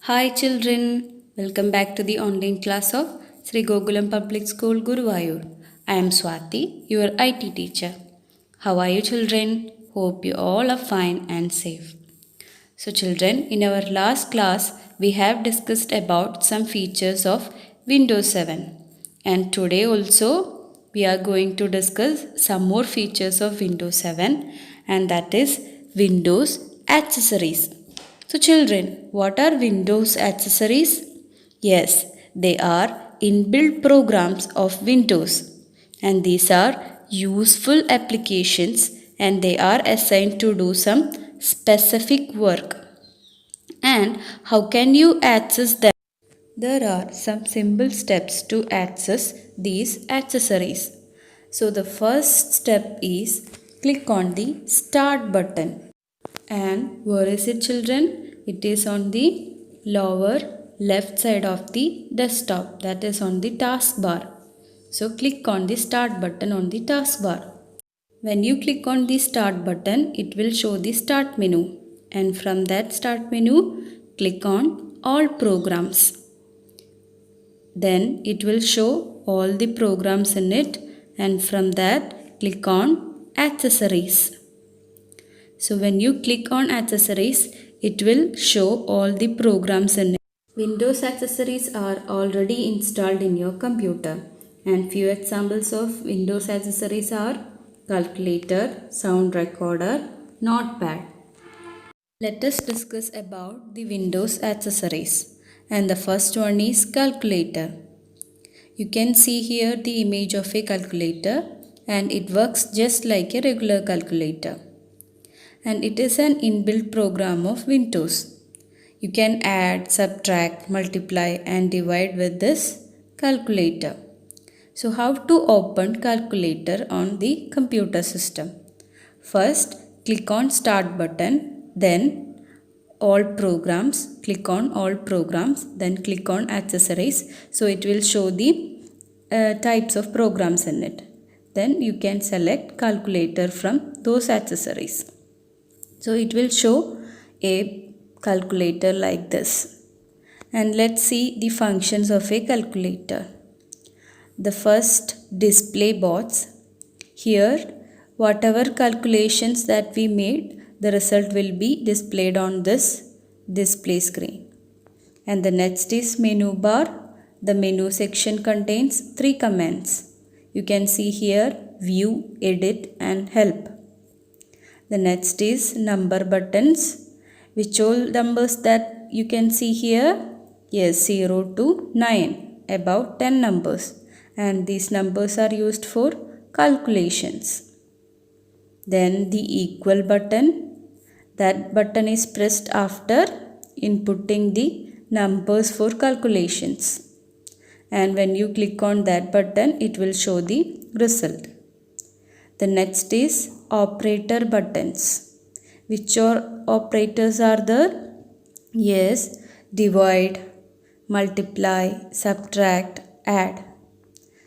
Hi children, welcome back to the online class of Sri Gokulam Public School Guruvayur. I am Swati, your IT teacher. How are you children? Hope you all are fine and safe. So children, in our last class we have discussed about some features of Windows 7 and today also we are going to discuss some more features of Windows 7 and that is Windows accessories. So children, what are Windows accessories? Yes, they are inbuilt programs of Windows and these are useful applications and they are assigned to do some specific work. And how can you access them? There are some simple steps to access these accessories. So the first step is click on the start button. And where is it children? It is on the lower left side of the desktop, that is on the taskbar. So click on the start button on the taskbar. When you click on the start button, it will show the start menu. And from that start menu, click on all programs. Then it will show all the programs in it and from that click on accessories. So when you click on accessories, it will show all the programs in it. Windows accessories are already installed in your computer and few examples of Windows accessories are calculator, sound recorder, notepad. Let us discuss about the Windows accessories and the first one is calculator. You can see here the image of a calculator and it works just like a regular calculator. And it is an inbuilt program of Windows. You can add, subtract, multiply and divide with this calculator. So how to open calculator on the computer system? First, click on start button, then all programs, click on all programs, then click on accessories. So it will show the types of programs in it. Then you can select calculator from those accessories. So it will show a calculator like this. And let's see the functions of a calculator. The first, display box. Here whatever calculations that we made, the result will be displayed on this display screen. And the next is menu bar. The menu section contains 3 commands. You can see here view, edit and help. The next is number buttons. Which all numbers that you can see here? Yes, 0 to 9, about 10 numbers. And these numbers are used for calculations. Then the equal button. That button is pressed after inputting the numbers for calculations. And when you click on that button, it will show the result. The next is operator buttons. Which operators are there? Yes, divide, multiply, subtract, add.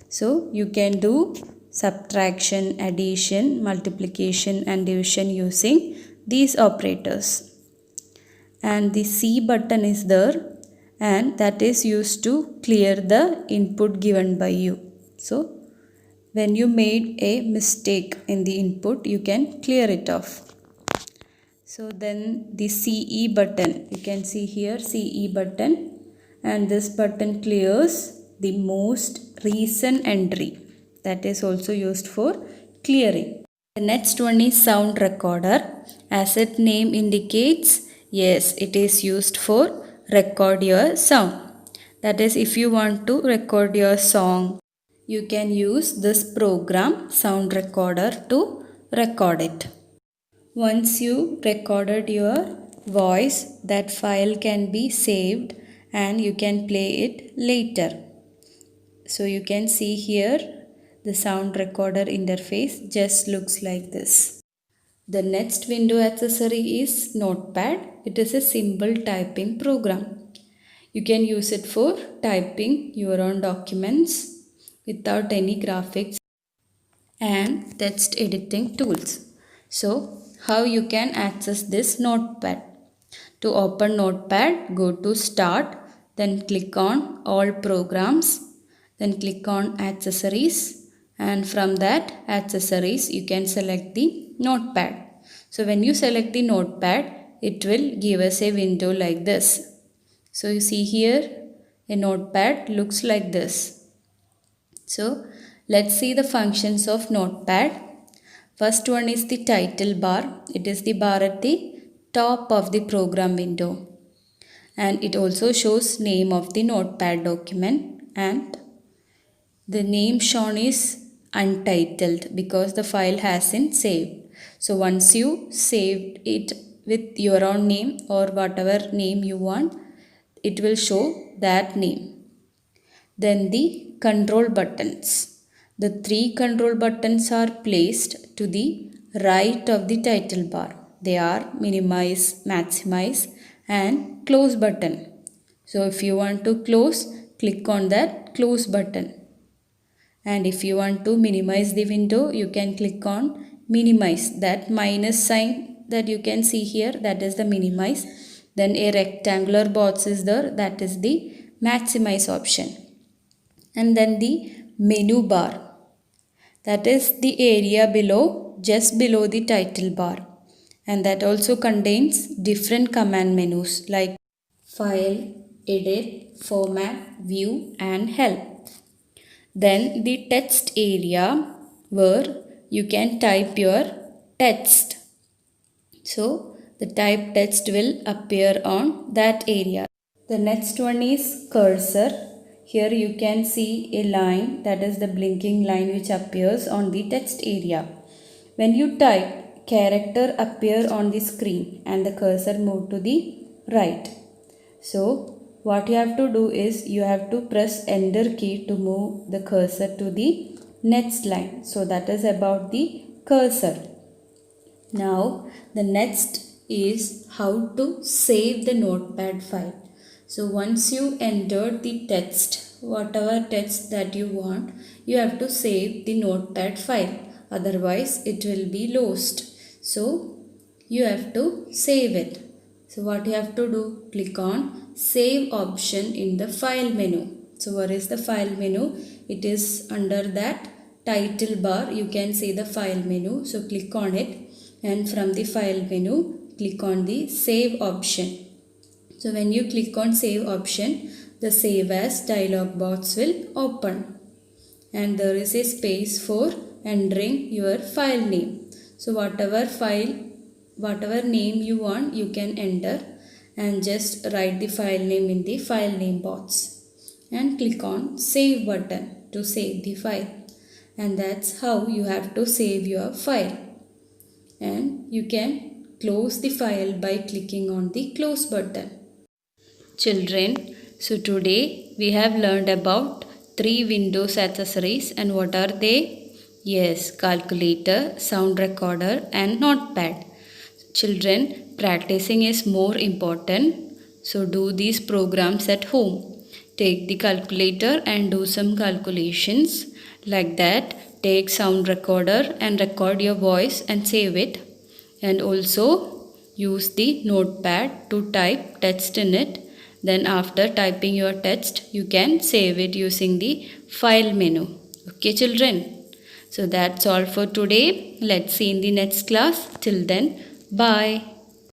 So you can do subtraction, addition, multiplication and division using these operators. And the C button is there and that is used to clear the input given by you. So when you made a mistake in the input, you can clear it off. So then the CE button, you can see here CE button and this button clears the most recent entry. That is also used for clearing. The next one is sound recorder. As its name indicates, yes, it is used for record your sound. That is, if you want to record your song, you can use this program sound recorder to record it. Once you recorded your voice, that file can be saved and you can play it later. So you can see here the sound recorder interface just looks like this. The next window accessory is Notepad. It is a simple typing program. You can use it for typing your own documents without any graphics and text editing tools. So how you can access this notepad? To open Notepad, go to Start, then click on All Programs, then click on Accessories, and from that Accessories you can select the Notepad. So when you select the Notepad, it will give us a window like this. So you see here a Notepad looks like this. So let's see the functions of Notepad. First one is the title bar. It is the bar at the top of the program window. And it also shows name of the Notepad document, and the name shown is untitled because the file hasn't saved. So once you saved it with your own name or whatever name you want, it will show that name. Then the control buttons. The three control buttons are placed to the right of the title bar. They are minimize, maximize, and close button. So if you want to close, click on that close button. And if you want to minimize the window, you can click on minimize. That minus sign that you can see here, that is the minimize. Then a rectangular box is there, that is the maximize option. And then the menu bar, that is the area below, just below the title bar, and that also contains different command menus like file, edit, format, view, and help. Then the text area where you can type your text. So the type text will appear on that area. The next one is cursor. Here you can see a line, that is the blinking line which appears on the text area. When you type, character appear on the screen and the cursor move to the right. So what you have to do is you have to press enter key to move the cursor to the next line. So that is about the cursor. Now the next is how to save the notepad file. So once you entered the text, whatever text that you want, you have to save the notepad file. Otherwise it will be lost. So you have to save it. So what you have to do, click on save option in the file menu. So where is the file menu? It is under that title bar. You can see the file menu. So click on it, and from the file menu, click on the save option. So when you click on save option, the save as dialog box will open, and there is a space for entering your file name. So whatever name you want, you can enter, and just write the file name in the file name box and click on save button to save the file. And that's how you have to save your file. And you can close the file by clicking on the close button. Children, so today we have learned about 3 Windows accessories, and what are they? Yes, calculator, sound recorder, and notepad. Children, practicing is more important, so do these programs at home. Take the calculator and do some calculations. Like that, take sound recorder and record your voice and save it. And also use the notepad to type text in it. Then after typing your text, you can save it using the file menu. Okay children? So that's all for today. Let's see in the next class. Till then, bye.